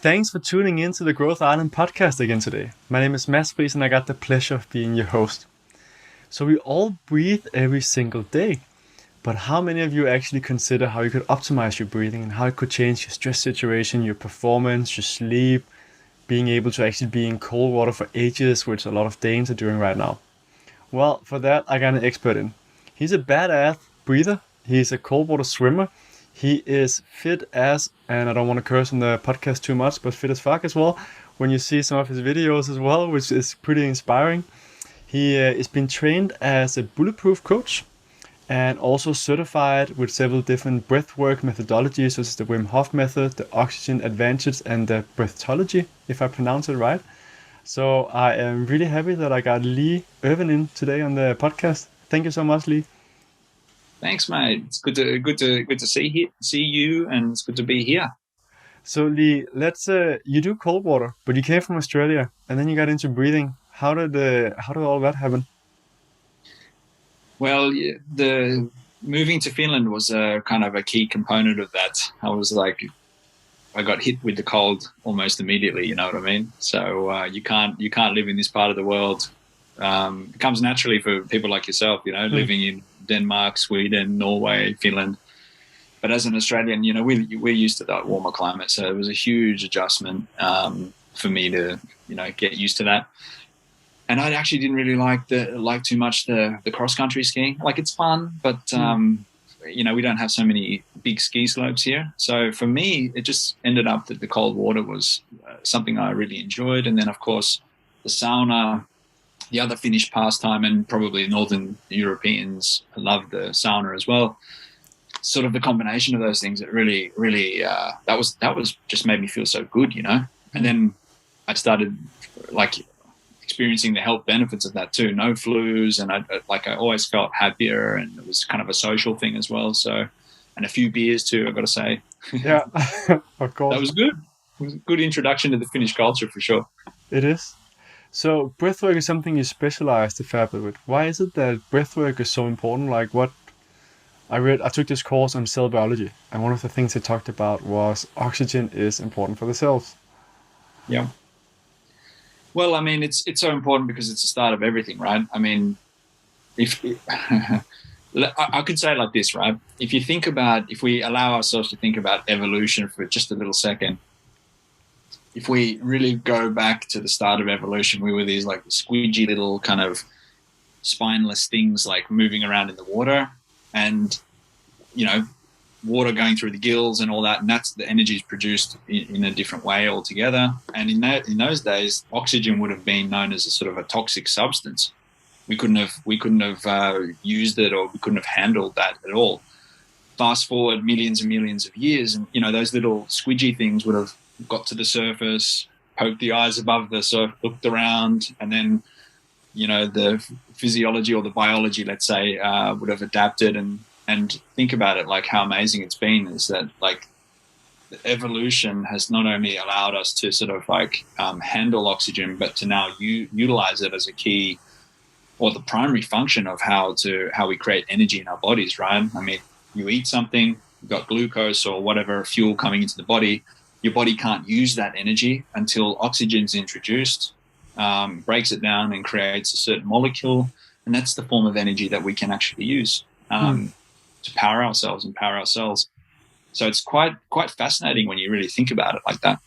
Thanks for tuning in to the Growth Island podcast again today. My name is Mads Friis and I got the pleasure of being your host. So we all breathe every single day, but how many of you actually consider how you could optimize your breathing and how it could change your stress situation, your performance, your sleep, being able to actually be in cold water for ages, which a lot of Danes are doing right now? Well, for that I got an expert in. He's a badass breather. He's a cold water swimmer. He is fit as, and I don't want to curse on the podcast too much, but fit as fuck as well. When you see some of his videos as well, which is pretty inspiring. He is been trained as a Bulletproof Coach and also certified with several different breathwork methodologies, such as the Wim Hof method, the oxygen advantage, and the breathology, if I pronounce it right. So I am really happy that I got Leigh Ewin in today on the podcast. Thank you so much, Leigh. Thanks, mate. It's good to see you, and it's good to be here. So Leigh, let's you do cold water, but you came from Australia and then you got into breathing. How did all that happen? Well, the moving to Finland was a kind of a key component of that. I got hit with the cold almost immediately. You know what I mean? So you can't live in this part of the world. It comes naturally for people like yourself, living in Denmark, Sweden, Norway, Finland. But as an Australian, we're used to that warmer climate, so it was a huge adjustment for me to, get used to that. And I actually didn't really like too much the cross country skiing. Like, it's fun, but we don't have so many big ski slopes here. So for me, it just ended up that the cold water was something I really enjoyed, and then of course the sauna. The other Finnish pastime, and probably Northern Europeans love the sauna as well. Sort of the combination of those things that really, really that was just made me feel so good, And then I started experiencing the health benefits of that too. No flus, and I always felt happier, and it was kind of a social thing as well. So, and a few beers too, I've got to say. Yeah, of course. That was good. It was a good introduction to the Finnish culture for sure. It is. So breathwork is something you specialized a fair bit with. Why is it that breathwork is so important? Like, what I took this course on cell biology, and one of the things they talked about was oxygen is important for the cells. Yeah. Well, I mean, it's so important because it's the start of everything, right? I mean, if I could say it like this, right? If we allow ourselves to think about evolution for just a little second, if we really go back to the start of evolution, we were these like squidgy little kind of spineless things like moving around in the water, and water going through the gills and all that, and that's the energy is produced in a different way altogether. And in those days, oxygen would have been known as a sort of a toxic substance. We couldn't have used it, or we couldn't have handled that at all. Fast forward millions and millions of years, and those little squidgy things would have got to the surface, poked the eyes above the surf, looked around, and then the physiology or the biology, let's say, would have adapted. And think about it, like how amazing it's been is that like the evolution has not only allowed us to sort of handle oxygen, but to now utilize it as a key or the primary function of how we create energy in our bodies, right? I mean, you eat something, you've got glucose or whatever fuel coming into the body. Your body can't use that energy until oxygen's introduced, breaks it down and creates a certain molecule. And that's the form of energy that we can actually use to power ourselves and power our cells. So it's quite fascinating when you really think about it like that.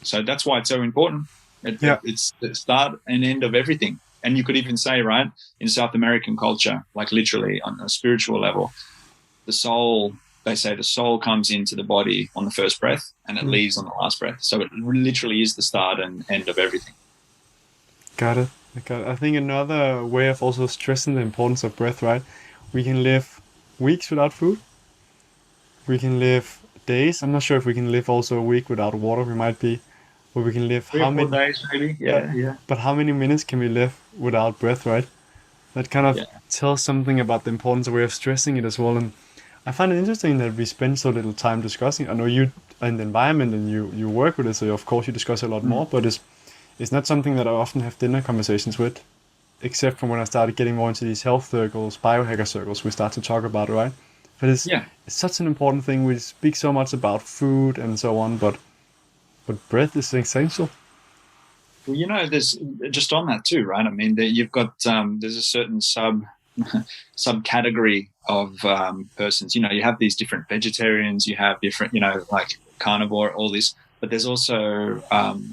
So that's why it's so important. It's the start and end of everything. And you could even say, right, in South American culture, like literally on a spiritual level, they say the soul comes into the body on the first breath and it leaves on the last breath. So it literally is the start and end of everything. Got it. I think another way of also stressing the importance of breath, right? We can live weeks without food. We can live days. I'm not sure if we can live also a week without water. We might be, but we can live 3 or 4 days maybe. Yeah. But how many minutes can we live without breath, right? That kind of tells something about the importance of way of stressing it as well. And I find it interesting that we spend so little time discussing. I know you in the environment and you work with it, so of course you discuss a lot more. But it's not something that I often have dinner conversations with, except from when I started getting more into these health circles, biohacker circles. We start to talk about it, right? But it's such an important thing. We speak so much about food and so on, but But breath is essential. Well, there's just on that too, right? I mean, you've got there's a certain subcategory of persons. You have these different vegetarians, you have different, like carnivore, all this. But there's also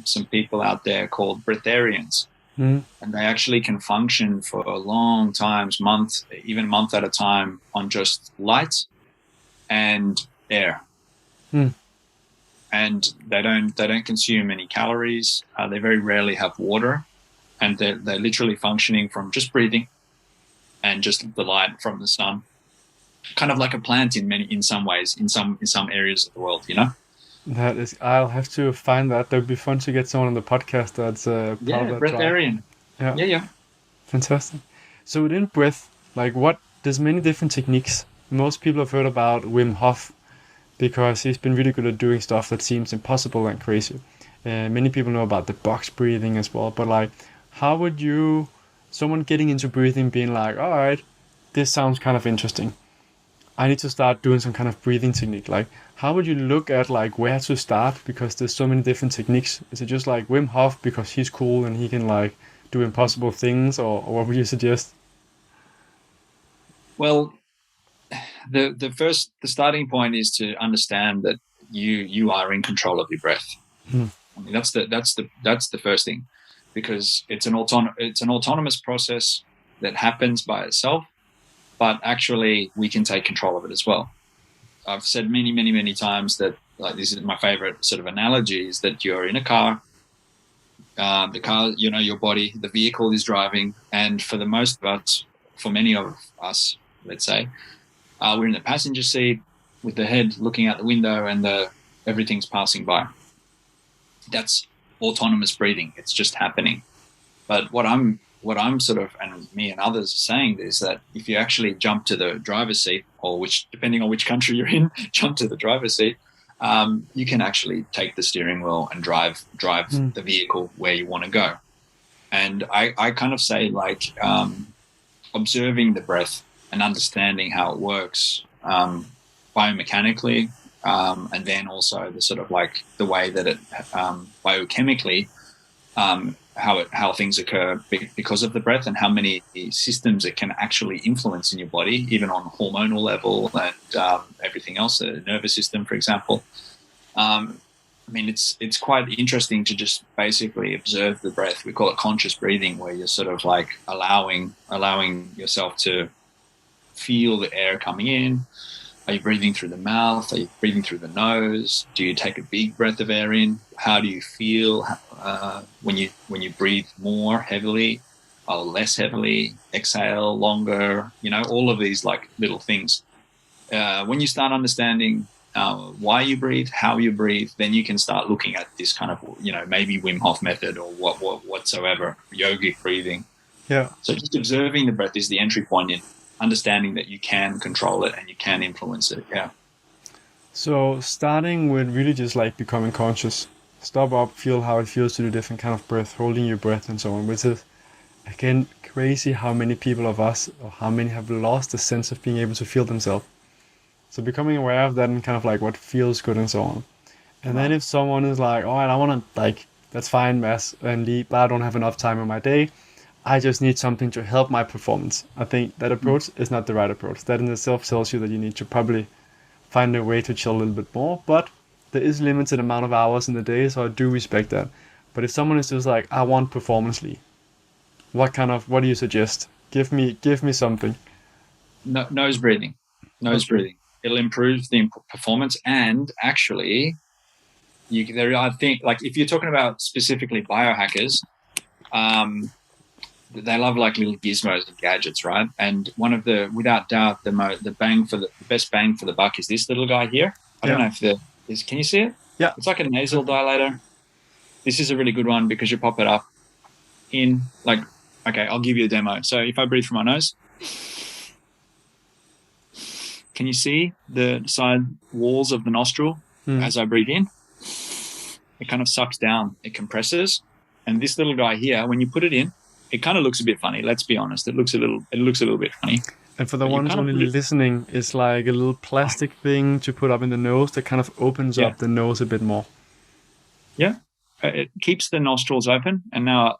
some people out there called breatharians, and they actually can function for a long times, even a month at a time, on just light and air. And they don't consume any calories. They very rarely have water, and they're literally functioning from just breathing and just the light from the sun, kind of like a plant in some ways, in some areas of the world. That is, I'll have to find that. That would be fun to get someone on the podcast that's part of that breatharian. Tribe. Yeah. Fantastic. So within breath, there's many different techniques. Most people have heard about Wim Hof, because he's been really good at doing stuff that seems impossible and crazy. Many people know about the box breathing as well, but how would someone getting into breathing being like, all right, this sounds kind of interesting, I need to start doing some kind of breathing technique. How would you look at where to start? Because there's so many different techniques. Is it just like Wim Hof because he's cool and he can do impossible things, or what would you suggest? Well, the starting point is to understand that you are in control of your breath. I mean, that's the first thing, because it's an autonomous process that happens by itself, but actually we can take control of it as well. I've said many, many, many times that this is my favorite sort of analogy, is that you're in a car. The car, your body, the vehicle is driving, and for many of us, let's say, we're in the passenger seat with the head looking out the window, and everything's passing by. That's autonomous breathing. It's just happening. But what I'm sort of, and me and others are saying, is that if you actually jump to the driver's seat, or depending on which country you're in, jump to the driver's seat, you can actually take the steering wheel and drive the vehicle where you want to go. And I kind of say observing the breath and understanding how it works biomechanically, and then also the sort of the way that it biochemically, how things occur because of the breath, and how many systems it can actually influence in your body, even on hormonal level and everything else, the nervous system, for example. I mean, it's quite interesting to just basically observe the breath. We call it conscious breathing, where you're sort of allowing yourself to feel the air coming in. Are you breathing through the mouth? Are you breathing through the nose? Do you take a big breath of air in? How do you feel when you breathe more heavily or less heavily? Exhale longer. All of these little things. When you start understanding why you breathe, how you breathe, then you can start looking at this kind of maybe Wim Hof method or whatsoever, yogic breathing. Yeah. So just observing the breath is the entry point in understanding that you can control it and you can influence it. Yeah. So starting with really just becoming conscious, stop up, feel how it feels to do different kind of breath, holding your breath and so on, which is, again, crazy how many people of us, or how many have lost the sense of being able to feel themselves. So becoming aware of that and kind of what feels good and so on. And then if someone is all right, I want to that's fine, Mads and Leigh, but I don't have enough time in my day, I just need something to help my performance. I think that approach is not the right approach. That in itself tells you that you need to probably find a way to chill a little bit more, but there is limited amount of hours in the day, so I do respect that. But if someone is just I want performance, Leigh, what do you suggest? Give me something. Nose breathing. It'll improve the performance, and actually, I think if you're talking about specifically biohackers, they love little gizmos and gadgets, right? And one of without doubt, the best bang for the buck is this little guy here. I don't know if can you see it? Yeah. It's like a nasal dilator. This is a really good one because you pop it up in okay, I'll give you a demo. So if I breathe through my nose, can you see the side walls of the nostril as I breathe in? It kind of sucks down, it compresses. And this little guy here, when you put it in, it kind of looks a bit funny. Let's be honest. It looks a little bit funny. And for the ones only listening, it's like a little plastic thing to put up in the nose that kind of opens up the nose a bit more. Yeah. It keeps the nostrils open. And now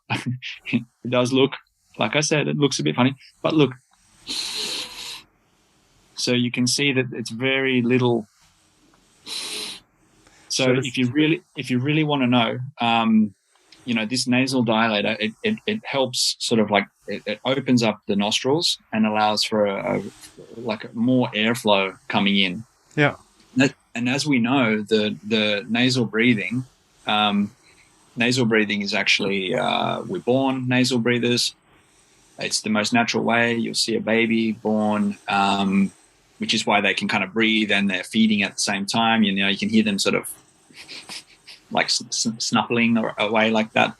it does look, like I said, it looks a bit funny, but look. So you can see that it's very little. So if you really want to know, this nasal dilator, it helps sort of like it opens up the nostrils and allows for more airflow coming in. Yeah. And as we know, the nasal breathing is actually, we're born nasal breathers. It's the most natural way. You'll see a baby born, which is why they can kind of breathe and they're feeding at the same time. You can hear them sort of like snuffling or away like that.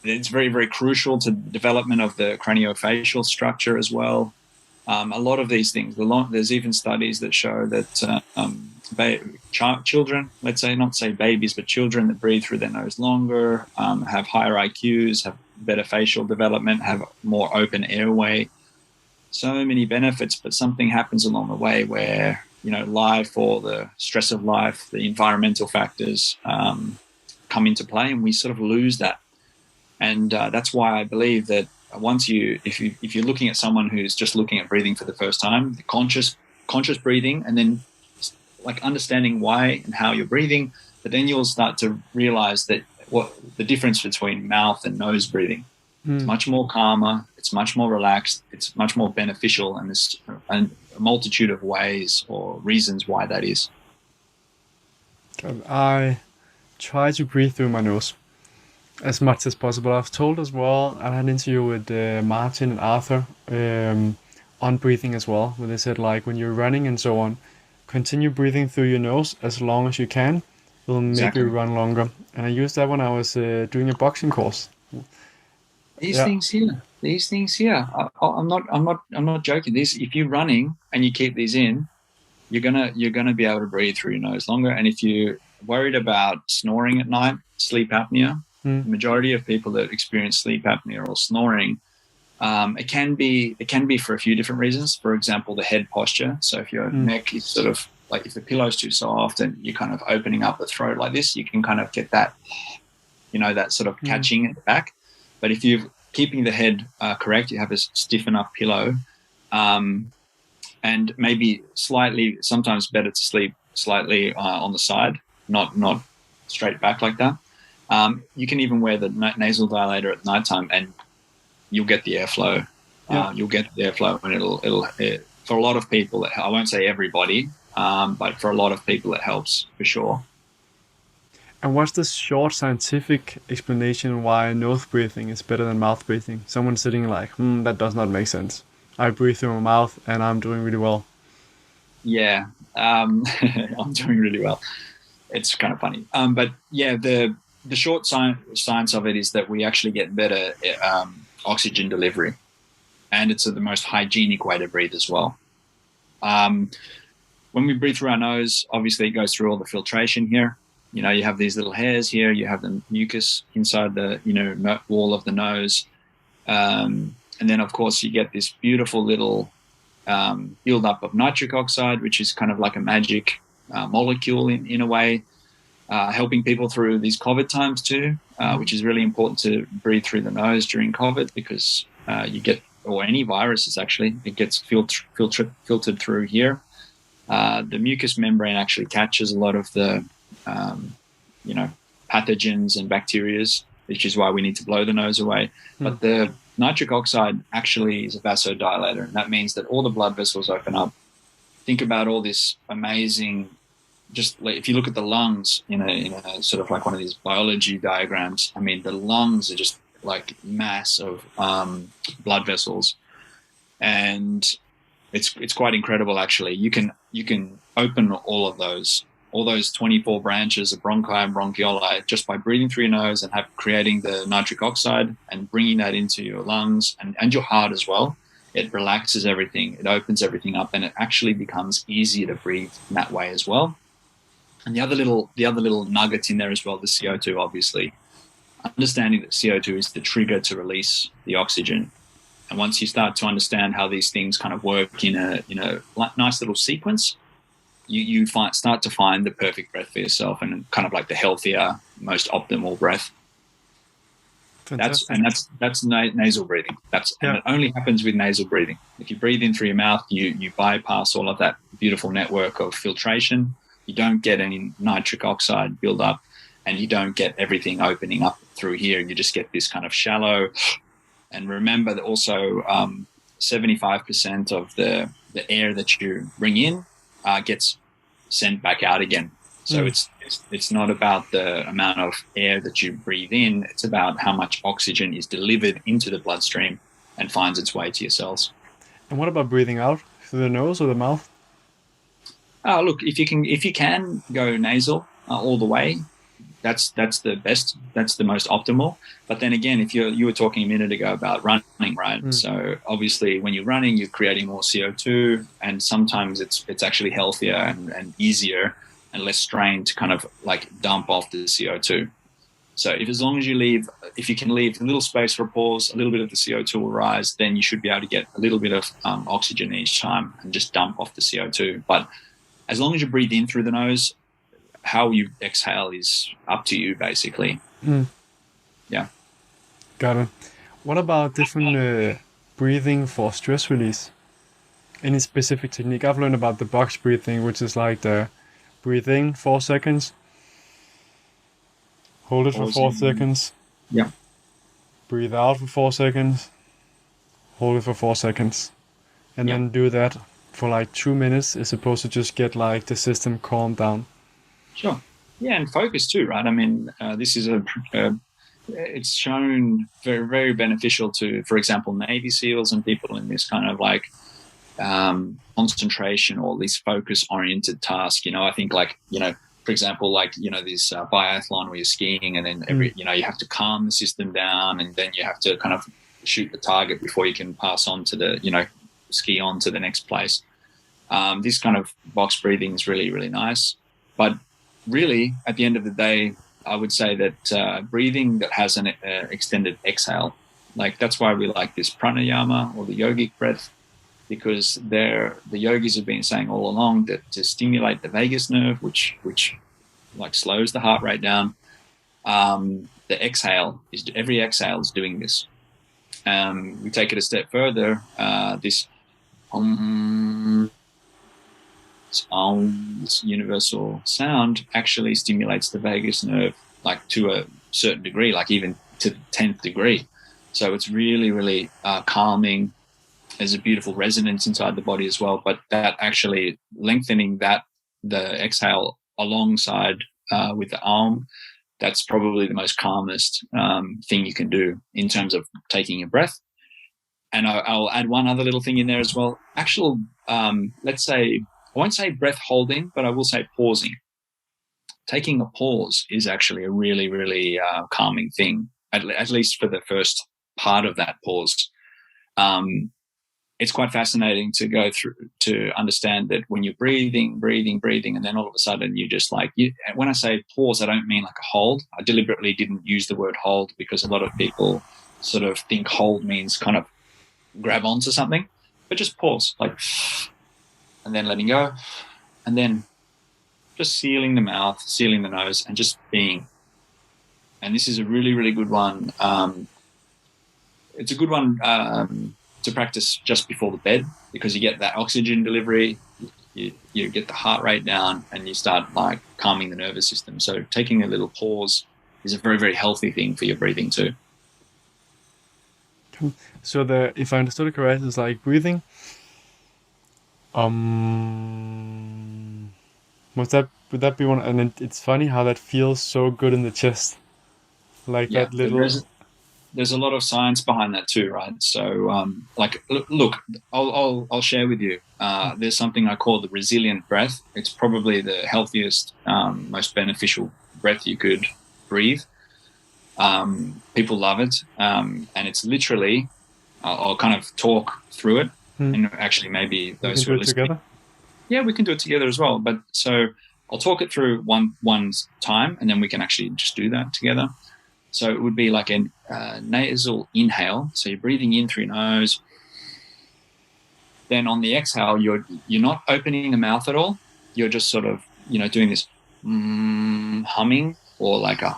It's very, very crucial to the development of the craniofacial structure as well. A lot of these things, there's even studies that show that children, let's say, not say babies, but children that breathe through their nose longer, have higher IQs, have better facial development, have more open airway. So many benefits, but something happens along the way where, life or the stress of life, the environmental factors come into play, and we sort of lose that. And that's why I believe that if you're looking at someone who's just looking at breathing for the first time, the conscious breathing, and then like understanding why and how you're breathing, but then you'll start to realize that what the difference between mouth and nose breathing. It's much more calmer, it's much more relaxed, it's much more beneficial, and there's a multitude of ways or reasons why that is. I try to breathe through my nose as much as possible. I've told as well, I had an interview with Martin and Arthur on breathing as well, where they said, like, when you're running and so on, continue breathing through your nose as long as you can. It'll make you run longer. And I used that when I was doing a boxing course. These things here. I'm not joking. If you're running and you keep these in, you're gonna be able to breathe through your nose longer. And if you're worried about snoring at night, sleep apnea, the majority of people that experience sleep apnea or snoring, it can be for a few different reasons. For example, the head posture. So if your neck is sort of like, if the pillow's too soft and you're kind of opening up the throat like this, you can kind of get that, that sort of catching at the back. But if you're keeping the head correct, you have a stiff enough pillow, and maybe sometimes better to sleep slightly on the side, not straight back like that. You can even wear the nasal dilator at nighttime, and you'll get the airflow. You'll get the airflow, and it'll for a lot of people. I won't say everybody, but for a lot of people, it helps for sure. And what's the short scientific explanation why nose breathing is better than mouth breathing? Someone's sitting like, that does not make sense. I breathe through my mouth and I'm doing really well. Yeah, I'm doing really well. It's kind of funny. But yeah, the short science of it is that we actually get better oxygen delivery, and it's the most hygienic way to breathe as well. When we breathe through our nose, obviously it goes through all the filtration here. You have these little hairs here, you have the mucus inside the, wall of the nose. And then, of course, you get this beautiful little build-up of nitric oxide, which is kind of like a magic molecule in a way, helping people through these COVID times too, which is really important to breathe through the nose during COVID, because you get, or any viruses actually, it gets filtered through here. The mucous membrane actually catches a lot of the pathogens and bacterias, which is why we need to blow the nose away. But the nitric oxide actually is a vasodilator, and that means that all the blood vessels open up. Think about all this amazing, just like if you look at the lungs in a sort of like one of these biology diagrams, I mean, the lungs are just like mass of blood vessels, and it's quite incredible actually. You can open all of those 24 branches of bronchi and bronchioli just by breathing through your nose and creating the nitric oxide and bringing that into your lungs and your heart as well. It relaxes everything, it opens everything up, and it actually becomes easier to breathe in that way as well. And the other little nuggets in there as well, the CO2, obviously. Understanding that CO2 is the trigger to release the oxygen. And once you start to understand how these things kind of work in a nice little sequence, you start to find the perfect breath for yourself, and kind of like the healthier, most optimal breath. Fantastic. That's nasal breathing. And it only happens with nasal breathing. If you breathe in through your mouth, you bypass all of that beautiful network of filtration. You don't get any nitric oxide buildup, and you don't get everything opening up through here. You just get this kind of shallow. And remember that also 75% of the air that you bring in gets sent back out again. So it's not about the amount of air that you breathe in. It's about how much oxygen is delivered into the bloodstream and finds its way to your cells. And what about breathing out through the nose or the mouth? Oh, look, if you can go nasal all the way, that's the best. That's the most optimal. But then again, if you were talking a minute ago about running, right? So obviously, when you're running, you're creating more CO2, and sometimes it's actually healthier and easier and less strain to kind of like dump off the CO2. So as long as if you can leave a little space for a pause, a little bit of the CO2 will rise, then you should be able to get a little bit of oxygen each time and just dump off the CO2. But as long as you breathe in through the nose, how you exhale is up to you, basically. Yeah. Got it. What about different breathing for stress release? Any specific technique? I've learned about the box breathing, which is like the breathe in 4 seconds, hold it for 4 seconds. Yeah. Breathe out for 4 seconds, hold it for 4 seconds, and then do that for like 2 minutes, as opposed to just get like the system calmed down. Sure. Yeah, and focus too, right? I mean, this is it's shown very, very beneficial to, for example, Navy SEALs and people in this kind of like concentration or this focus-oriented task. I think like, for example, like, this biathlon where you're skiing and then you have to calm the system down, and then you have to kind of shoot the target before you can pass on to the, ski on to the next place. This kind of box breathing is really, really nice. But really, at the end of the day, I would say that breathing that has an extended exhale, like that's why we like this pranayama or the yogic breath, because the yogis have been saying all along that to stimulate the vagus nerve, which like slows the heart rate down, the exhale every exhale is doing this. We take it a step further. This universal sound actually stimulates the vagus nerve, like to a certain degree, like even to the 10th degree. So it's really, really calming. There's a beautiful resonance inside the body as well. But that actually lengthening the exhale alongside with the arm, that's probably the most calmest thing you can do in terms of taking a breath. And I'll add one other little thing in there as well. Actual, let's say, I won't say breath holding, but I will say pausing. Taking a pause is actually a really, really calming thing, at least for the first part of that pause. It's quite fascinating to go through to understand that when you're breathing, and then all of a sudden you just like, when I say pause, I don't mean like a hold. I deliberately didn't use the word hold because a lot of people sort of think hold means kind of grab onto something, but just pause, like, and then letting go, and then just sealing the mouth, sealing the nose, and just being. And this is a really, really good one. It's a good one to practice just before the bed, because you get that oxygen delivery, you get the heart rate down, and you start like calming the nervous system. So taking a little pause is a very, very healthy thing for your breathing too. So if I understood it correctly, it's like breathing. Would that be one? And it's funny how that feels so good in the chest, like that little. There's a lot of science behind that too, right? So, like, look, I'll share with you. There's something I call the resilient breath. It's probably the healthiest, most beneficial breath you could breathe. People love it, and it's literally. I'll kind of talk through it, and actually maybe those who are listening. Together? Yeah, we can do it together as well. But so I'll talk it through one time, and then we can actually just do that together. So it would be like a nasal inhale. So you're breathing in through your nose. Then on the exhale, you're not opening the mouth at all. you're just sort of, doing this humming or like a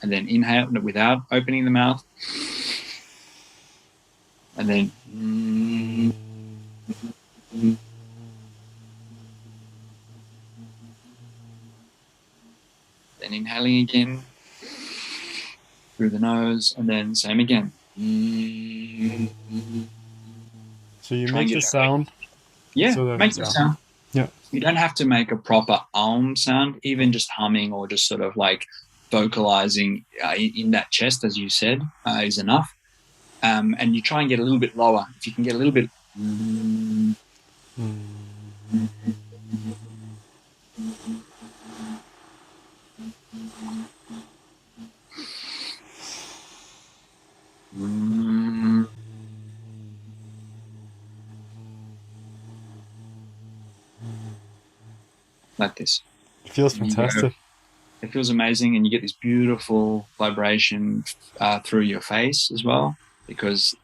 and then inhale without opening the mouth, and then inhaling again through the nose, and then same again. So you make the sound. Yeah, so make the sound. Yeah. You don't have to make a proper sound, even just humming or just sort of like vocalizing in that chest, as you said, is enough. And you try and get a little bit lower. If you can get a little bit. Like this. It feels fantastic. It feels amazing, and you get this beautiful vibration through your face as well, because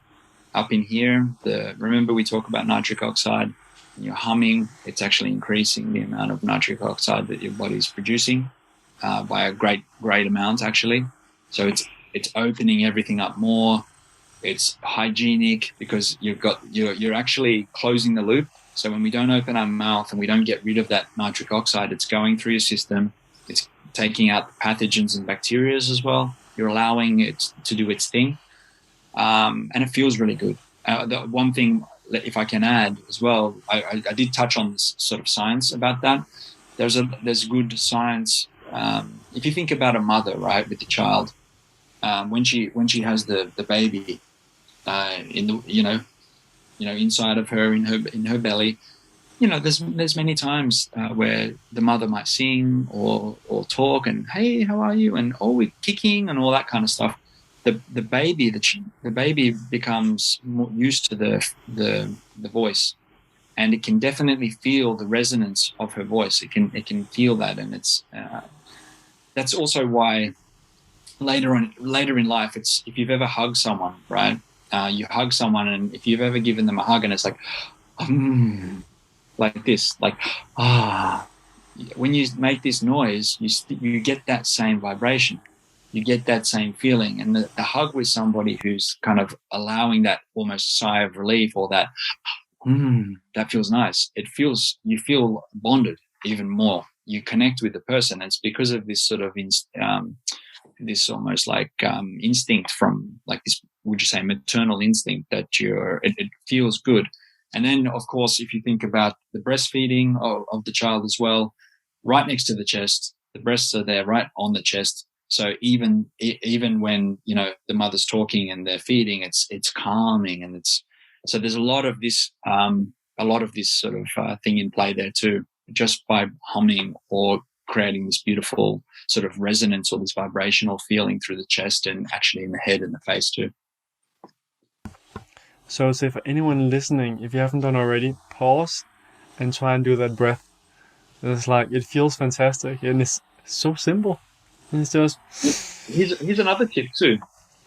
up in here, remember we talk about nitric oxide. When you're humming, it's actually increasing the amount of nitric oxide that your body's producing by a great amount, actually. So it's opening everything up more. It's hygienic because you're actually closing the loop. So when we don't open our mouth and we don't get rid of that nitric oxide, it's going through your system. It's taking out the pathogens and bacteria as well. You're allowing it to do its thing. And it feels really good. The one thing, if I can add as well, I did touch on this sort of science about that. There's good science. If you think about a mother, right, with the child, when she has the baby in the inside of her, in her belly, there's many times where the mother might sing or talk and, hey, how are you, and we're kicking and all that kind of stuff. The baby becomes more used to the voice, and it can definitely feel the resonance of her voice. It can feel that, and it's that's also why later in life, it's, if you've ever hugged someone, right? You hug someone, and if you've ever given them a hug, and it's like like this, like when you make this noise, you get that same vibration. You get that same feeling, and the hug with somebody who's kind of allowing that almost sigh of relief, or that that feels nice. You feel bonded even more. You connect with the person. It's because of this sort of this almost like instinct from, like this, would you say, maternal instinct, that it feels good. And then, of course, if you think about the breastfeeding of the child as well, right next to the chest, the breasts are there right on the chest. So even when the mother's talking and they're feeding, it's calming, and so there's a lot of this sort of thing in play there too, just by humming or creating this beautiful sort of resonance or this vibrational feeling through the chest, and actually in the head and the face too. So say for anyone listening, if you haven't done already, pause and try and do that breath. It's like, it feels fantastic, and it's so simple. It's just... Here's another tip too.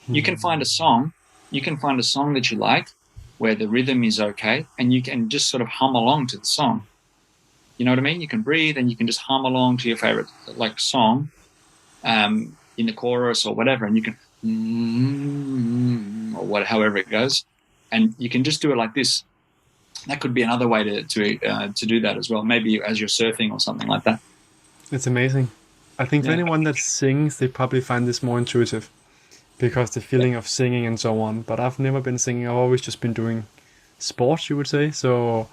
You can find a song that you like, where the rhythm is okay, and you can just sort of hum along to the song. You know what I mean? You can breathe and you can just hum along to your favorite like song in the chorus or whatever, and you can or however it goes, and you can just do it like this. That could be another way to do that as well. Maybe as you're surfing or something like that. It's amazing. I think for anyone that sings, they probably find this more intuitive, because the feeling of singing and so on. But I've never been singing. I've always just been doing sports, you would say. So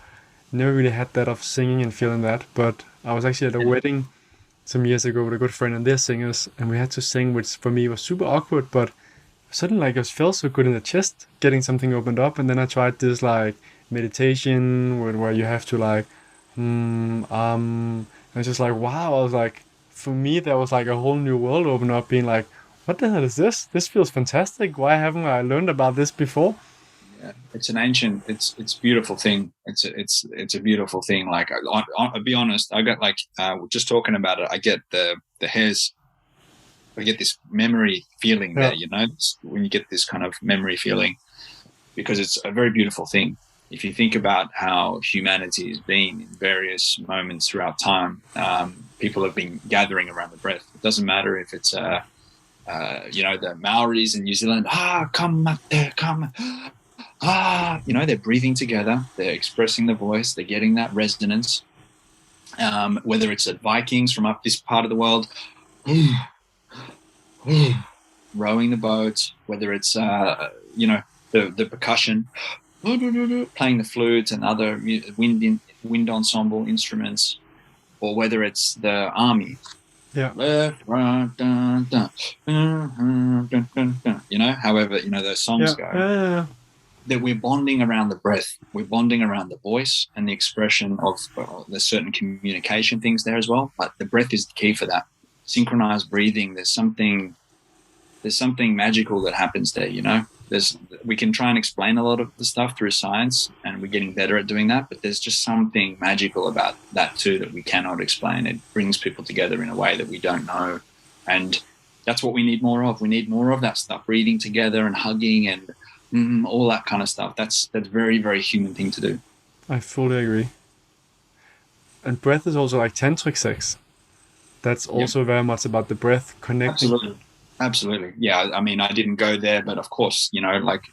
never really had that of singing and feeling that. But I was actually at a wedding some years ago with a good friend, and they're singers, and we had to sing, which for me was super awkward. But suddenly, like, it felt so good in the chest, getting something opened up. And then I tried this like meditation where you have to like and it's just like, wow. I was like, for me, there was like a whole new world open up, being like, what the hell is this? This feels fantastic. Why haven't I learned about this before? Yeah, it's an ancient, it's a beautiful thing. It's a beautiful thing. Like, I'll be honest, I got like, just talking about it, I get the hairs, I get this memory feeling there, when you get this kind of memory feeling. because it's a very beautiful thing. If you think about how humanity has been in various moments throughout time, people have been gathering around the breath. It doesn't matter if it's, the Maoris in New Zealand, come up there, come, they're breathing together, they're expressing the voice, they're getting that resonance. Whether it's at Vikings from up this part of the world, rowing the boats, whether it's, the percussion, playing the flutes and other wind ensemble instruments, or whether it's the army. Yeah. Left, right, dun, dun, dun, dun, dun, dun, however, those songs go. Yeah. That we're bonding around the breath. We're bonding around the voice and the expression of there's certain communication things there as well. But the breath is the key for that. Synchronized breathing. There's something magical that happens there, we can try and explain a lot of the stuff through science, and we're getting better at doing that, but there's just something magical about that too that we cannot explain. It brings people together in a way that we don't know, and that's what we need more of. We need more of that stuff, breathing together and hugging and all that kind of stuff. That's very, very human thing to do. I fully agree. And breath is also like tantric sex. That's also very much about the breath connecting. Absolutely. Yeah. I mean, I didn't go there, but of course,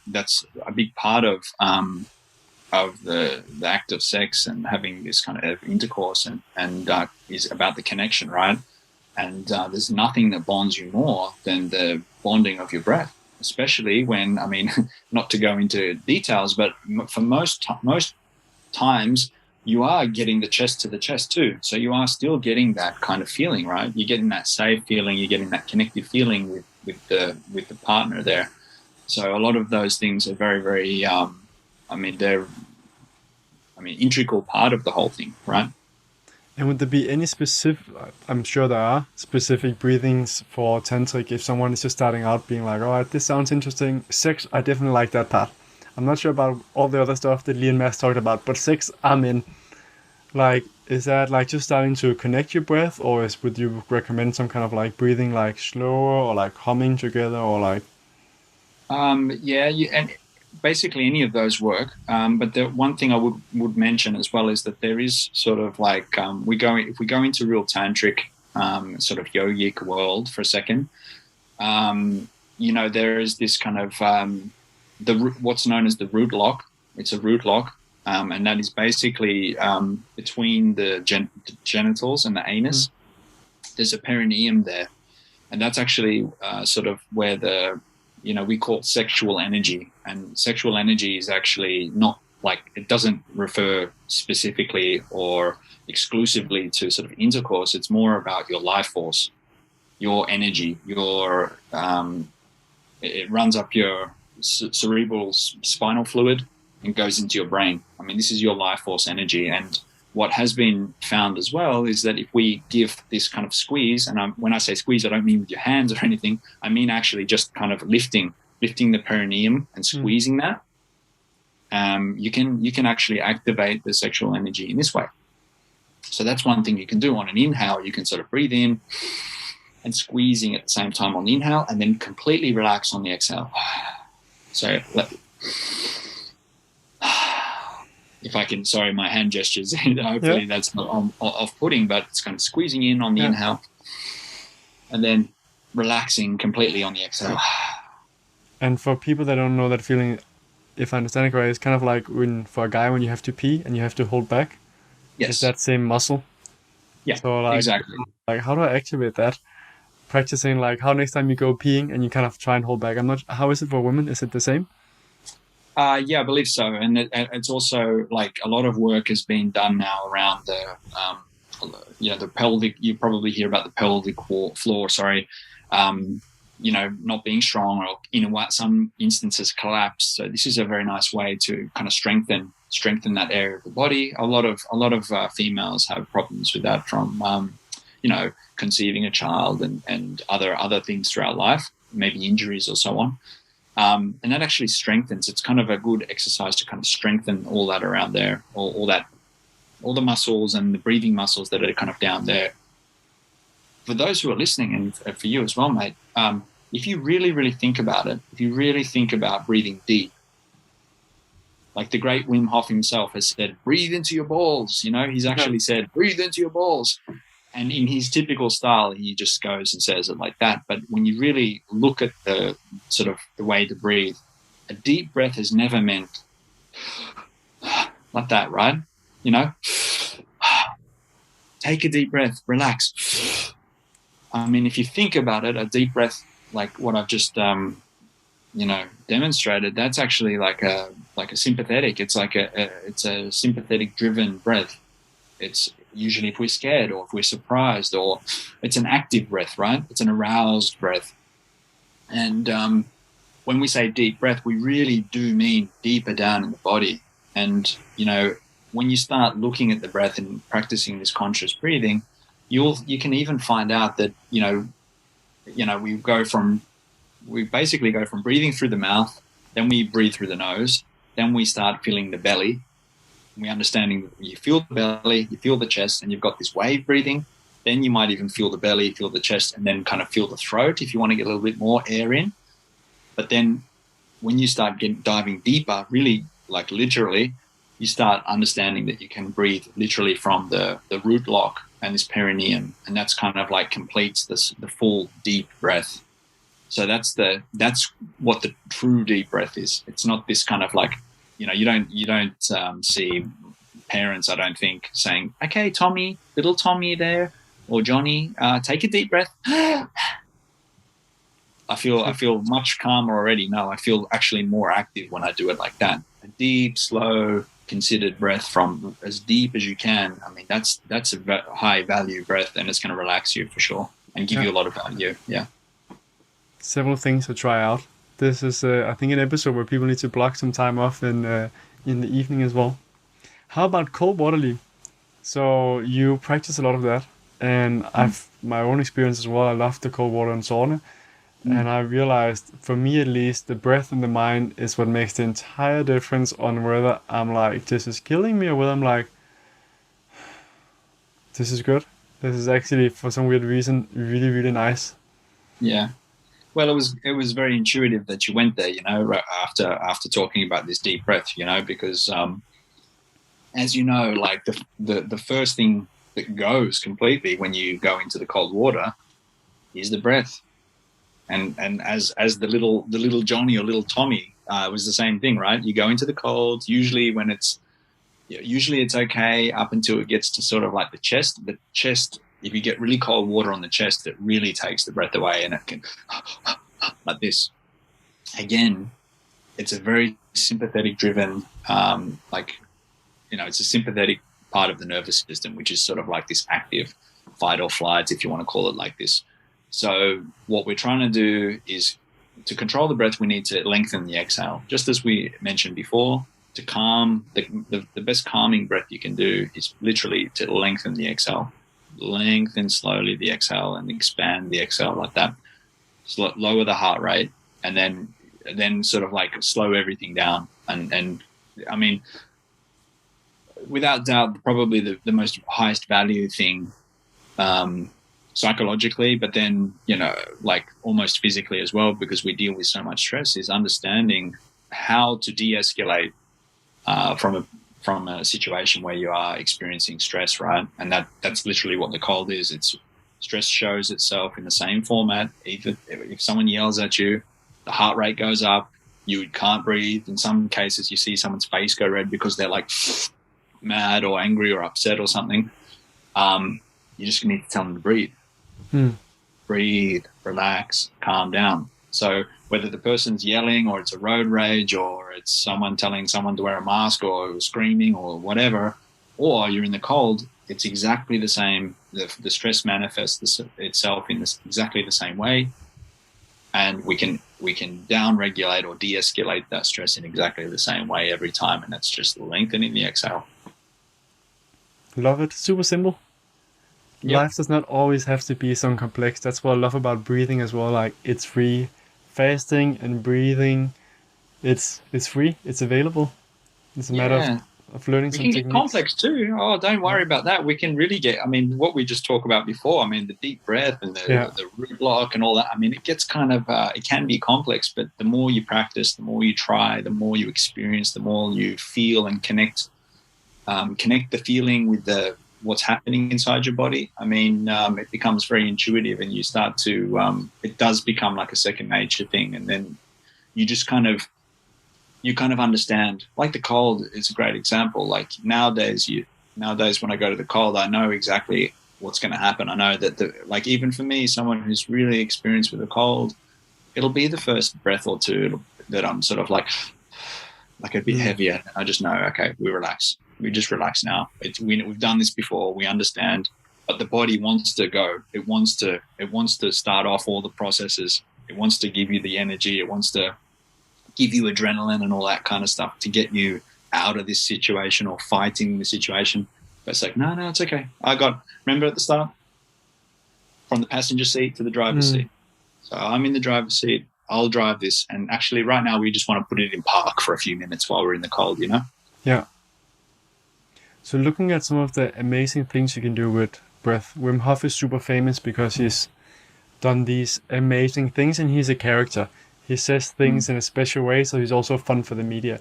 that's a big part of the act of sex and having this kind of intercourse and is about the connection, right? And there's nothing that bonds you more than the bonding of your breath, especially when, not to go into details, but for most times, you are getting the chest to the chest too. So you are still getting that kind of feeling, right? You're getting that safe feeling. You're getting that connective feeling with the partner there. So a lot of those things are very, very, they're integral part of the whole thing, right? And would there be any specific, I'm sure there are specific breathings for tantric if someone is just starting out being like, all right, this sounds interesting. Sex, I definitely like that part. I'm not sure about all the other stuff that Leigh and Mads talked about, but sex, I'm in. Like, is that like just starting to connect your breath, or would you recommend some kind of like breathing like slower or like humming together or like? And basically any of those work. But the one thing I would mention as well is that there is sort of like if we go into real tantric sort of yogic world for a second, there is this kind of what's known as the root lock. It's a root lock. And that is basically between the genitals and the anus. There's a perineum there. And that's actually sort of where we call it sexual energy. And sexual energy is actually not like, it doesn't refer specifically or exclusively to sort of intercourse. It's more about your life force, your energy, it runs up your cerebral spinal fluid and goes into your brain. This is your life force energy. And what has been found as well is that if we give this kind of squeeze, and when I say squeeze, I don't mean with your hands or anything, I mean actually just kind of lifting the perineum and squeezing that, you can actually activate the sexual energy in this way. So that's one thing you can do on an inhale. You can sort of breathe in and squeezing at the same time on the inhale, and then completely relax on the exhale. So if I can, sorry, my hand gestures, hopefully that's not off-putting, but it's kind of squeezing in on the inhale and then relaxing completely on the exhale. And for people that don't know that feeling, if I understand it correctly, it's kind of like for a guy when you have to pee and you have to hold back. Yes. It's that same muscle. Yeah, so exactly. Like, how do I activate that? Practicing like how next time you go peeing and you kind of try and hold back. How is it for women? Is it the same? Yeah, I believe so. And it's also like a lot of work has been done now around the pelvic. You probably hear about the pelvic floor. Not being strong, or in some instances collapse. So this is a very nice way to kind of strengthen that area of the body. A lot of females have problems with that from conceiving a child and other things throughout life, maybe injuries or so on. And that actually strengthens. It's kind of a good exercise to kind of strengthen all that around there, all the muscles and the breathing muscles that are kind of down there. For those who are listening, and for you as well, mate, if you really, really think about it, if you really think about breathing deep, like the great Wim Hof himself has said, breathe into your balls. You know, he's actually said, breathe into your balls. And in his typical style, he just goes and says it like that. But when you really look at the sort of the way to breathe, a deep breath has never meant like that, right? You know, take a deep breath, relax. I mean, if you think about it, a deep breath, like what I've just, demonstrated, that's actually like a sympathetic. It's like it's a sympathetic driven breath. It's usually if we're scared or if we're surprised, or it's an active breath, right? It's an aroused breath. And when we say deep breath, we really do mean deeper down in the body. And, you know, when you start looking at the breath and practicing this conscious breathing, you can even find out that, we basically go from breathing through the mouth, then we breathe through the nose, then we start feeling the belly. We're understanding you feel the belly, you feel the chest, and you've got this wave breathing. Then you might even feel the belly, feel the chest, and then kind of feel the throat if you want to get a little bit more air in. But then when you start diving deeper, really like literally, you start understanding that you can breathe literally from the root lock and this perineum, and that's kind of like completes the full deep breath. So that's what the true deep breath is. It's not this kind of like, you don't see parents, I don't think, saying, okay, Tommy, little Tommy there, or Johnny, take a deep breath. I feel much calmer already. No, I feel actually more active when I do it like that. A deep, slow, considered breath from as deep as you can. I mean, that's a high value breath, and it's going to relax you for sure and give you a lot of value. Yeah. Several things to try out. This is, I think, an episode where people need to block some time off in the evening as well. How about cold water, Leigh? So you practice a lot of that, and I've my own experience as well. I love the cold water and sauna, and I realized, for me at least, the breath and the mind is what makes the entire difference on whether I'm like, this is killing me, or whether I'm like, this is good. This is actually, for some weird reason, really, really nice. Yeah. Well, it was very intuitive that you went there, after talking about this deep breath, because as you know, like the first thing that goes completely when you go into the cold water is the breath. And as the little Johnny or little Tommy, it was the same thing, right? You go into the cold, usually it's okay up until it gets to sort of like the chest. The chest, if you get really cold water on the chest, it really takes the breath away, and it can like this. Again, it's a very sympathetic driven, it's a sympathetic part of the nervous system, which is sort of like this active fight or flight, if you want to call it like this. So what we're trying to do is, to control the breath, we need to lengthen the exhale. Just as we mentioned before, to calm, the best calming breath you can do is literally to lengthen the exhale. Lengthen slowly the exhale and expand the exhale like that. Lower the heart rate, and then sort of like slow everything down. And I mean, without doubt, probably the most highest value thing psychologically, but then, like almost physically as well, because we deal with so much stress, is understanding how to de-escalate from a situation where you are experiencing stress, right? And that's literally what the cold is. It's stress shows itself in the same format. Either if someone yells at you, the heart rate goes up, you can't breathe. In some cases, you see someone's face go red because they're like mad or angry or upset or something. You just need to tell them to breathe. Breathe, relax, calm down. So whether the person's yelling, or it's a road rage, or it's someone telling someone to wear a mask, or screaming, or whatever, or you're in the cold, it's exactly the same. The stress manifests itself in exactly the same way, and we can down-regulate or de-escalate that stress in exactly the same way every time, and that's just lengthening the exhale. Love it. Super simple. Yep. Life does not always have to be so complex. That's what I love about breathing as well. Like, it's free. Fasting and breathing, it's free. It's available. It's a matter of of learning We some can get techniques? complex too. Oh, don't worry about that. We can really get, I mean, what we just talked about before, I mean, the deep breath and the root block and all that. I mean, it gets kind of, it can be complex, but the more you practice, the more you try, the more you experience, the more you feel and connect the feeling with what's happening inside your body. I mean, it becomes very intuitive, and you start to, it does become like a second nature thing. And then you just kind of understand. Like the cold is a great example. Like nowadays when I go to the cold, I know exactly what's going to happen. I know that like even for me, someone who's really experienced with a cold, it'll be the first breath or two that I'm sort of like a bit heavier. I just know, okay, we just relax now. We've done this before. We understand, but the body wants to go. It wants to start off all the processes. It wants to give you the energy. It wants to give you adrenaline and all that kind of stuff to get you out of this situation or fighting the situation. But it's like, no, it's okay. Remember at the start, from the passenger seat to the driver's seat. So I'm in the driver's seat. I'll drive this. And actually right now we just want to put it in park for a few minutes while we're in the cold, you know? Yeah. So looking at some of the amazing things you can do with breath, Wim Hof is super famous because he's done these amazing things, and he's a character. He says things in a special way, so he's also fun for the media.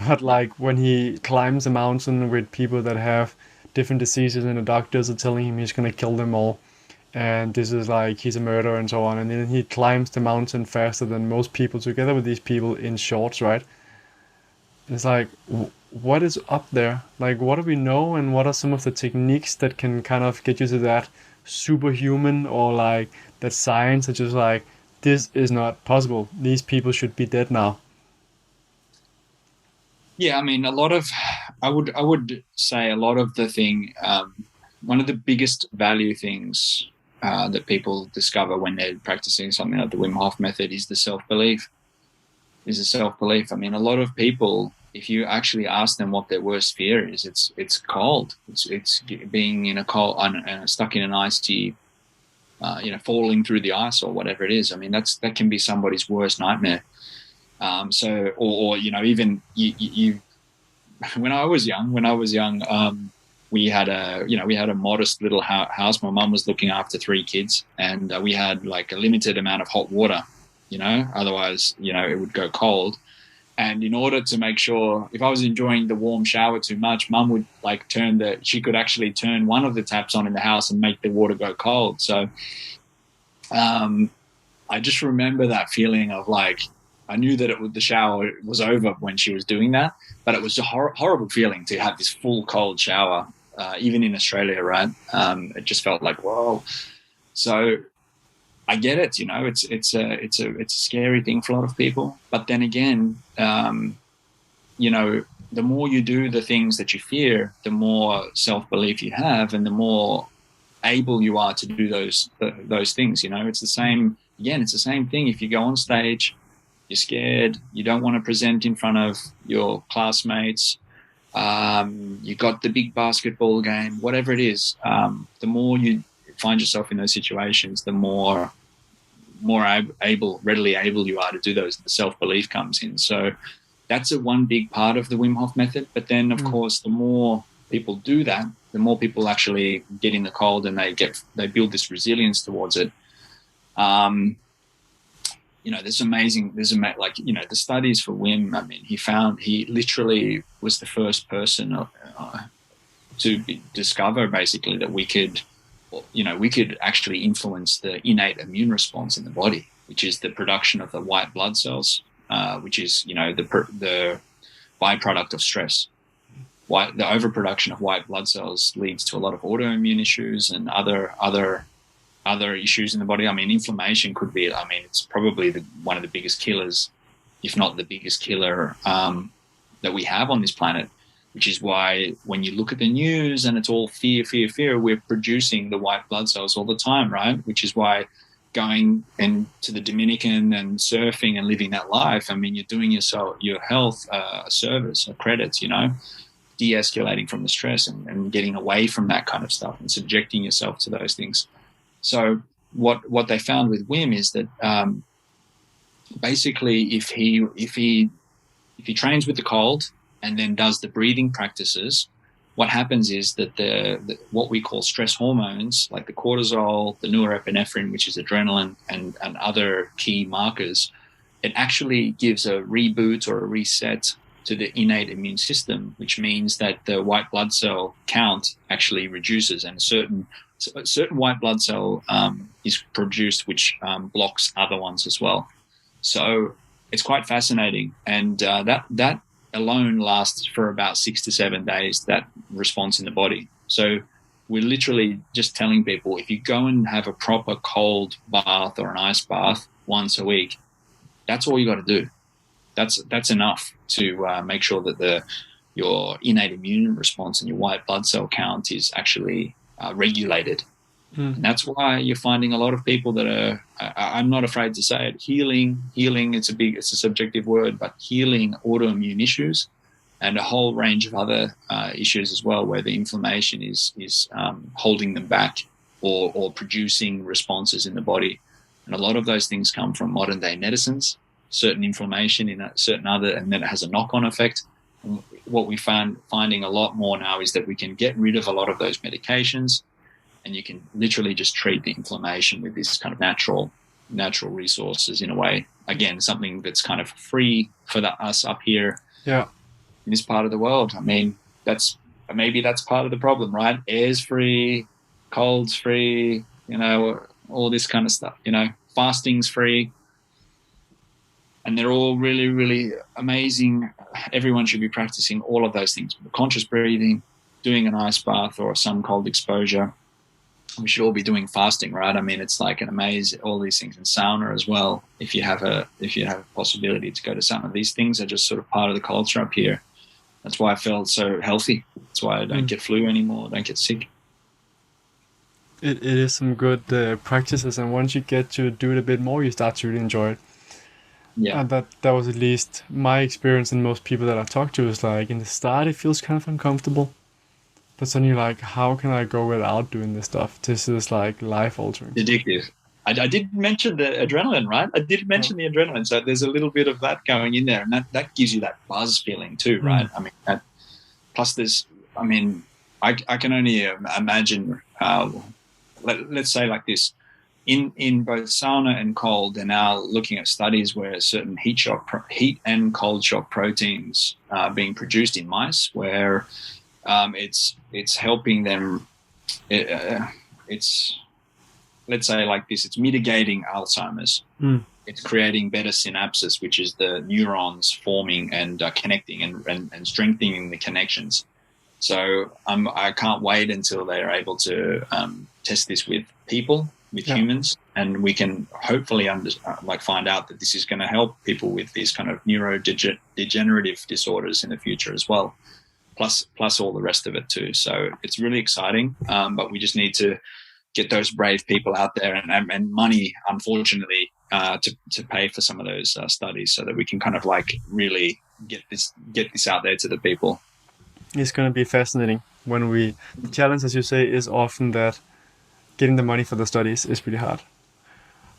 But like when he climbs a mountain with people that have different diseases and the doctors are telling him he's going to kill them all, and this is like he's a murderer and so on, and then he climbs the mountain faster than most people together with these people in shorts, right? It's like, what is up there? Like, what do we know, and what are some of the techniques that can kind of get you to that superhuman, or like that science that just like, this is not possible. These people should be dead now. Yeah, I mean, I would say a lot of the thing, one of the biggest value things that people discover when they're practicing something like the Wim Hof method is the self-belief. I mean, a lot of people, if you actually ask them what their worst fear is, it's cold. It's being in a cold, stuck in an icy, falling through the ice or whatever it is. I mean, that can be somebody's worst nightmare. Even you when I was young, we had a modest little house. My mum was looking after 3 kids, and we had like a limited amount of hot water, otherwise, it would go cold. And in order to make sure, if I was enjoying the warm shower too much, Mum would like she could actually turn one of the taps on in the house and make the water go cold. So I just remember that feeling of like, I knew that the shower was over when she was doing that, but it was a horrible feeling to have this full cold shower, even in Australia, right? It just felt like, whoa. So I get it, it's a scary thing for a lot of people. But then again, the more you do the things that you fear, the more self-belief you have, and the more able you are to do those things. It's the same. Again, it's the same thing. If you go on stage, you're scared, you don't want to present in front of your classmates, you got the big basketball game, whatever it is, the more you find yourself in those situations, the more readily able you are to do those. The self-belief comes in. So that's one big part of the Wim Hof method. But then, of course, the more people do that, the more people actually get in the cold, and they build this resilience towards it. The studies for Wim, I mean, he literally was the first person to discover basically that we could actually influence the innate immune response in the body, which is the production of the white blood cells, which is, the byproduct of stress. The overproduction of white blood cells leads to a lot of autoimmune issues and other issues in the body. I mean, inflammation could be, it's probably one of the biggest killers, if not the biggest killer that we have on this planet, which is why when you look at the news and it's all fear, we're producing the white blood cells all the time, right? Which is why going to the Dominican and surfing and living that life, I mean, you're doing your health a service, a credit, de-escalating from the stress and getting away from that kind of stuff and subjecting yourself to those things. So what they found with Wim is that basically if he trains with the cold, and then does the breathing practices, what happens is that the what we call stress hormones, like the cortisol, the norepinephrine, which is adrenaline, and other key markers, it actually gives a reboot or a reset to the innate immune system, which means that the white blood cell count actually reduces, and a certain white blood cell is produced, which blocks other ones as well. So it's quite fascinating, and that alone lasts for about 6 to 7 days, that response in the body. So we're literally just telling people, if you go and have a proper cold bath or an ice bath once a week, that's all you got to do. That's enough to make sure that your innate immune response and your white blood cell count is actually regulated. And that's why you're finding a lot of people that are, I'm not afraid to say it, healing, it's a subjective word, but healing autoimmune issues and a whole range of other issues as well, where the inflammation is holding them back or producing responses in the body. And a lot of those things come from modern day medicines, certain inflammation in a certain other, and then it has a knock-on effect. And what we finding a lot more now is that we can get rid of a lot of those medications, and you can literally just treat the inflammation with this kind of natural resources in a way. Again, something that's kind of free for us up here in this part of the world. I mean, maybe that's part of the problem, right? Air's free, cold's free, all this kind of stuff, fasting's free. And they're all really, really amazing. Everyone should be practicing all of those things. Conscious breathing, doing an ice bath or some cold exposure. We should all be doing fasting, right? I mean, it's like an amazing, all these things, in sauna as well. If you have a possibility to go to sauna, these things are just sort of part of the culture up here. That's why I felt so healthy. That's why I don't get flu anymore. I don't get sick. It is some good practices, and once you get to do it a bit more, you start to really enjoy it. Yeah. And that was at least my experience, and most people that I talk to is like, in the start it feels kind of uncomfortable. But then you're like, how can I go without doing this stuff? This is like life altering. Addictive. I did mention the adrenaline, right? I did mention the adrenaline. So there's a little bit of that going in there. And that gives you that buzz feeling too, right? I mean, plus I can only imagine, let's say like this, in both sauna and cold, they're now looking at studies where certain heat and cold shock proteins are being produced in mice, where it's helping them. It's let's say like this. It's mitigating Alzheimer's. It's creating better synapses, which is the neurons forming and connecting and strengthening the connections. So I can't wait until they are able to test this with people, with humans, and we can hopefully find out that this is going to help people with these kind of neurodegenerative disorders in the future as well. Plus all the rest of it too. So it's really exciting, but we just need to get those brave people out there and money, unfortunately, to pay for some of those studies, so that we can kind of like really get this out there to the people. It's going to be fascinating the challenge, as you say, is often that getting the money for the studies is pretty hard.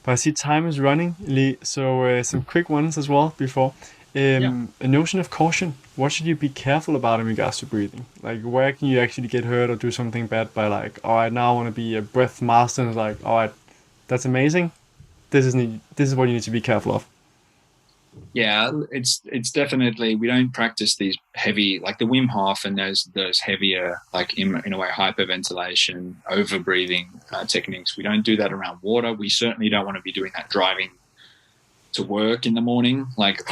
But I see time is running, Leigh, so some quick ones as well before. A notion of caution. What should you be careful about in regards to breathing? Like, where can you actually get hurt or do something bad by like, all right, now I want to be a breath master, and it's like, all right, that's amazing. This is what you need to be careful of. Yeah, it's definitely, we don't practice these heavy, like the Wim Hof and those heavier, like in a way, hyperventilation, over breathing techniques. We don't do that around water. We certainly don't want to be doing that driving to work in the morning, like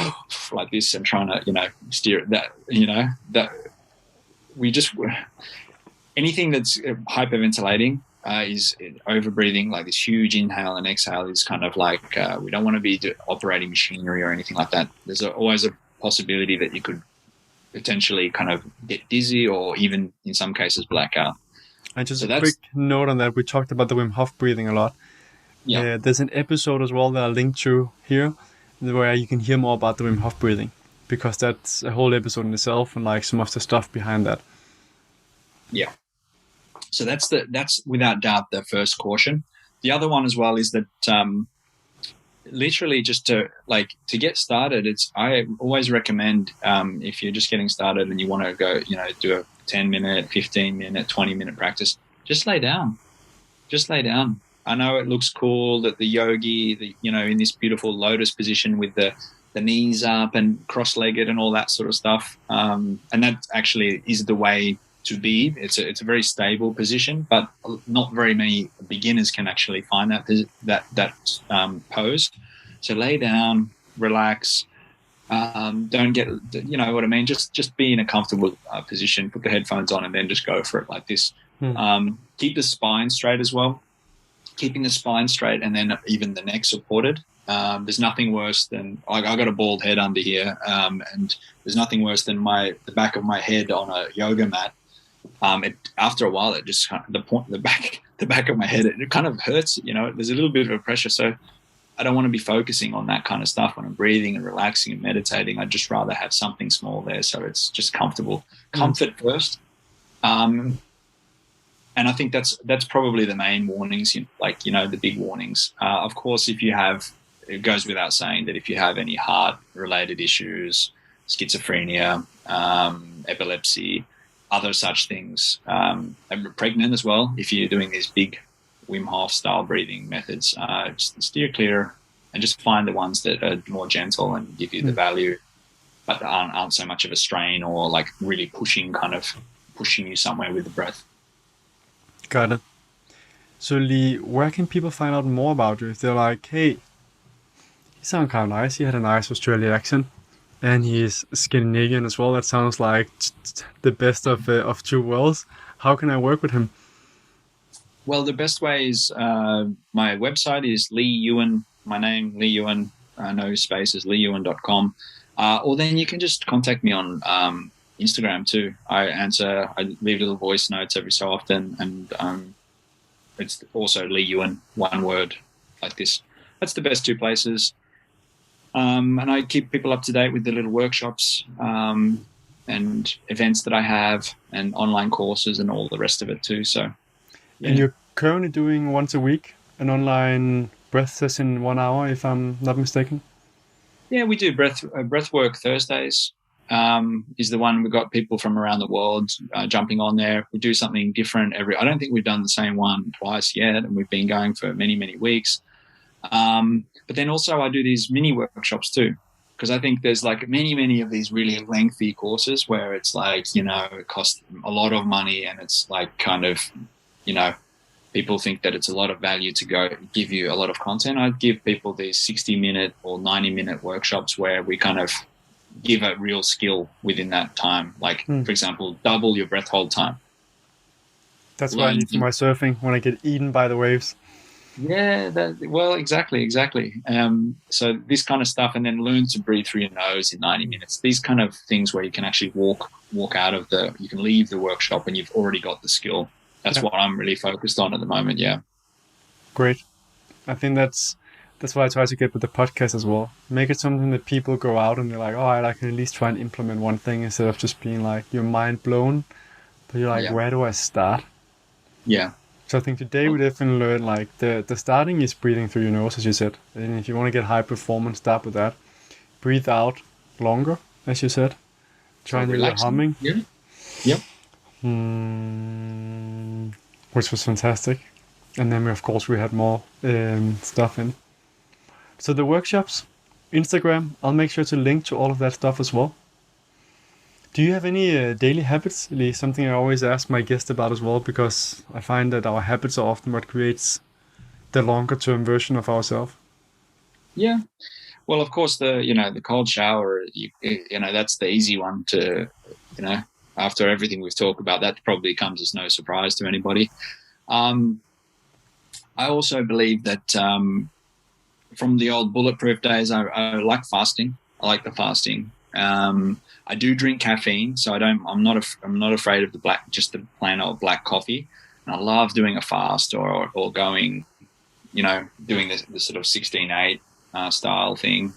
this, and trying to, steer that, that we just, anything that's hyperventilating is over breathing, like this huge inhale and exhale is kind of like, we don't want to be operating machinery or anything like that. There's always a possibility that you could potentially kind of get dizzy or even in some cases black out. And just a quick note on that, we talked about the Wim Hof breathing a lot. Yeah, there's an episode as well that I'll link to here where you can hear more about the Wim Hof breathing, because that's a whole episode in itself and like some of the stuff behind that. Yeah. So that's without doubt the first caution. The other one as well is that literally just to get started, I always recommend, if you're just getting started and you want to go, do a 10-minute, 15-minute, 20-minute practice, just lay down. I know it looks cool that the yogi, in this beautiful lotus position with the knees up and cross-legged and all that sort of stuff. And that actually is the way to be. It's a very stable position, but not very many beginners can actually find that pose. So lay down, relax. Don't get, what I mean? Just be in a comfortable position, put the headphones on, and then just go for it like this. Keep the spine straight as well. Keeping the spine straight and then even the neck supported. There's nothing worse than, I got a bald head under here, and there's nothing worse than the back of my head on a yoga mat. After a while, it just the back of my head, it kind of hurts. There's a little bit of a pressure. So I don't want to be focusing on that kind of stuff when I'm breathing and relaxing and meditating. I'd just rather have something small there, so it's just comfortable. Comfort first. And I think that's probably the main warnings, the big warnings. Of course, it goes without saying that if you have any heart-related issues, schizophrenia, epilepsy, other such things, and pregnant as well, if you're doing these big Wim Hof style breathing methods, just steer clear and just find the ones that are more gentle and give you the value, but aren't so much of a strain or really pushing you somewhere with the breath. Got it. So Leigh, where can people find out more about you? If they're like, hey, he sounds kind of nice. He had a nice Australian accent, and he's Scandinavian as well. That sounds like the best of two worlds. How can I work with him? Well, the best way is my website is Leigh Ewin. My name, Leigh Ewin. No spaces, LeighEwin.com. Or then you can just contact me on Instagram too. I leave little voice notes every so often, and it's also Leigh Ewin, one word like this. That's the best two places. And I keep people up to date with the little workshops and events that I have, and online courses and all the rest of it too. So, yeah. And you're currently doing once a week an online breath session, 1 hour, if I'm not mistaken. Yeah, we do breathwork Thursdays. Is the one we've got people from around the world jumping on there. We do something different I don't think we've done the same one twice yet, and we've been going for many, many weeks. But then also I do these mini workshops too, because I think there's many, many of these really lengthy courses where it's it costs a lot of money, and it's people think that it's a lot of value to go give you a lot of content. I give people these 60-minute or 90-minute workshops where we kind of give a real skill within that time. For example, double your breath hold time. That's what I need for my surfing when I get eaten by the waves. Yeah, exactly. So this kind of stuff, and then learn to breathe through your nose in 90 minutes. These kind of things where you can actually walk out of you can leave the workshop and you've already got the skill. That's what I'm really focused on at the moment. Yeah. Great. I think that's why I try to get with the podcast as well. Make it something that people go out and they're like, all right, I can at least try and implement one thing, instead of just being your mind blown. But you're like, where do I start? Yeah. So I think today we definitely learned the starting is breathing through your nose, as you said. And if you want to get high performance, start with that. Breathe out longer, as you said. Try and do the humming. Yeah. Yep. Which was fantastic. And then we had more stuff in. So the workshops, Instagram, I'll make sure to link to all of that stuff as well. Do you have any daily habits, Leigh? Something I always ask my guests about as well, because I find that our habits are often what creates the longer term version of ourselves. Yeah. Well, of course, the cold shower, that's the easy one to, after everything we've talked about, that probably comes as no surprise to anybody. I also believe that from the old Bulletproof days, I like fasting. I like the fasting. I do drink caffeine, so I'm not afraid of just the plain old black coffee. And I love doing a fast or going, doing the sort of 16-8 style thing.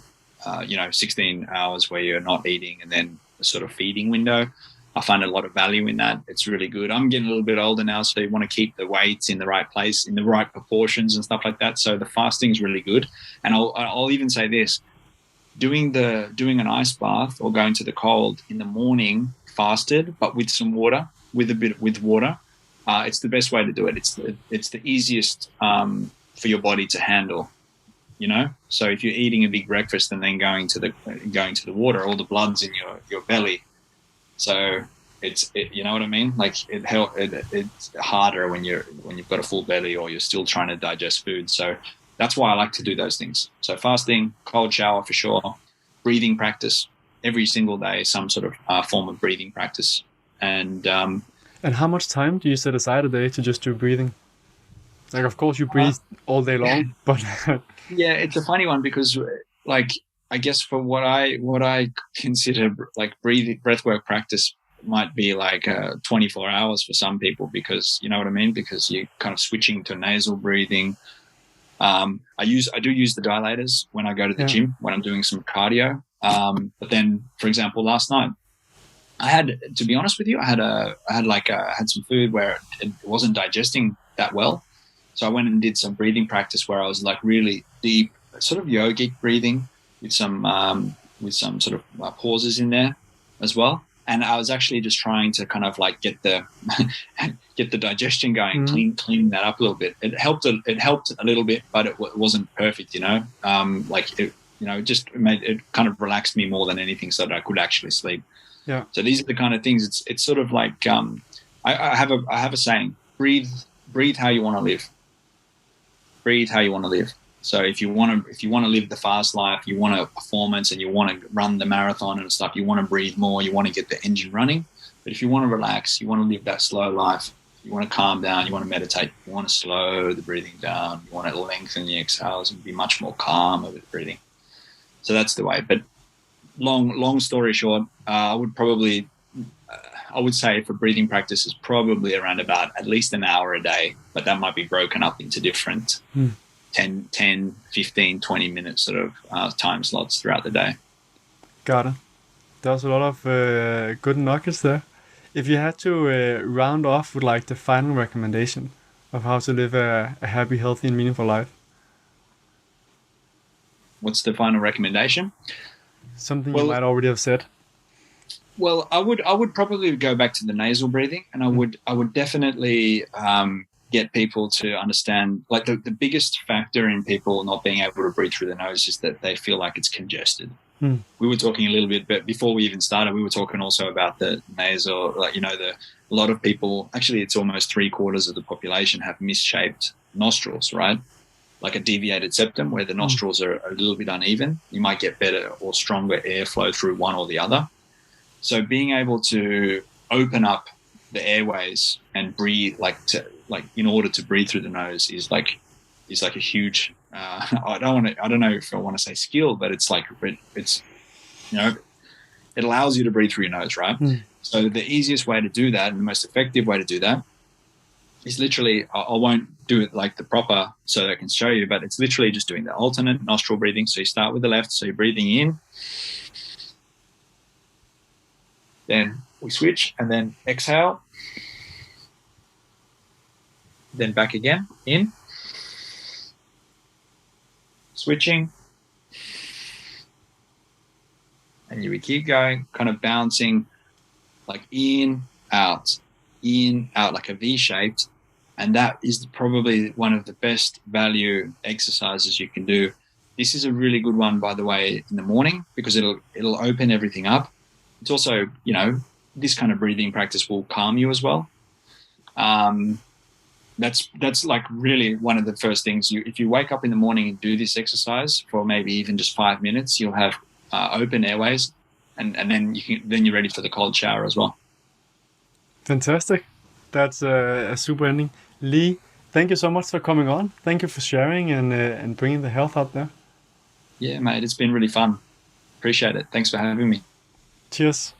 16 hours where you're not eating, and then a sort of feeding window. I find a lot of value in that. It's really good. I'm getting a little bit older now, so you want to keep the weights in the right place, in the right proportions and stuff like that. So the fasting is really good. And I'll even say this: doing an ice bath or going to the cold in the morning, fasted, but with some water, with water. It's the best way to do it. It's the easiest for your body to handle. So if you're eating a big breakfast and then going to the water, all the blood's in your belly. So you know what I mean? Like it's harder when you've got a full belly or you're still trying to digest food. So that's why I like to do those things. So fasting, cold shower for sure, breathing practice every single day, some sort of form of breathing practice. And how much time do you set aside a day to just do breathing? Like, of course, you breathe all day long, but yeah, it's a funny one because, like, I guess for what I consider like breathwork practice might be like 24 hours for some people, because you know what I mean, because you're kind of switching to nasal breathing. I do use the dilators when I go to the gym when I'm doing some cardio. But then, for example, last night I had, to be honest with you, I had some food where it wasn't digesting that well. So I went and did some breathing practice where I was like really deep, sort of yogic breathing with some sort of pauses in there as well. And I was actually just trying to kind of like get the digestion going, clean that up a little bit. It helped a little bit, but it wasn't perfect, it kind of relaxed me more than anything, so that I could actually sleep. Yeah. So these are the kind of things. It's sort of like I have a saying: breathe how you want to live. Breathe how you want to live. So if you want to live the fast life, you want a performance, and you want to run the marathon and stuff, you want to breathe more, you want to get the engine running. But if you want to relax, you want to live that slow life, you want to calm down, you want to meditate, you want to slow the breathing down, you want to lengthen the exhales and be much more calm with breathing. So that's the way. But long story short, I would say for breathing practice is probably around about at least an hour a day, but that might be broken up into different 10, 15, 20 minute sort of time slots throughout the day. Got it. There's a lot of good nuggets there. If you had to round off with like the final recommendation of how to live a happy, healthy and meaningful life. What's the final recommendation? Something you might already have said. Well, I would probably go back to the nasal breathing, and I would definitely get people to understand, like the biggest factor in people not being able to breathe through the nose is that they feel like it's congested. We were talking a little bit, but before we even started, we were talking also about the nasal, like, a lot of people, actually it's almost 3/4 of the population have misshaped nostrils, right? Like a deviated septum where the nostrils are a little bit uneven. You might get better or stronger airflow through one or the other. So being able to open up the airways and breathe, in order to breathe through the nose is like a huge. I don't know if I want to say skill, but it's like it allows you to breathe through your nose, right? So the easiest way to do that and the most effective way to do that is literally, I won't do it like the proper so that I can show you, but it's literally just doing the alternate nostril breathing. So you start with the left, so you're breathing in, then we switch, and then exhale, then back again, in, switching, and you keep going, kind of bouncing like in, out, like a V-shaped. And that is probably one of the best value exercises you can do. This is a really good one, by the way, in the morning, because it'll open everything up. It's also, this kind of breathing practice will calm you as well. That's like really one of the first things. If you wake up in the morning and do this exercise for maybe even just 5 minutes, you'll have open airways, and then you're ready for the cold shower as well. Fantastic. That's a super ending. Leigh, thank you so much for coming on. Thank you for sharing and bringing the health out there. Yeah, mate, it's been really fun. Appreciate it. Thanks for having me. Cheers.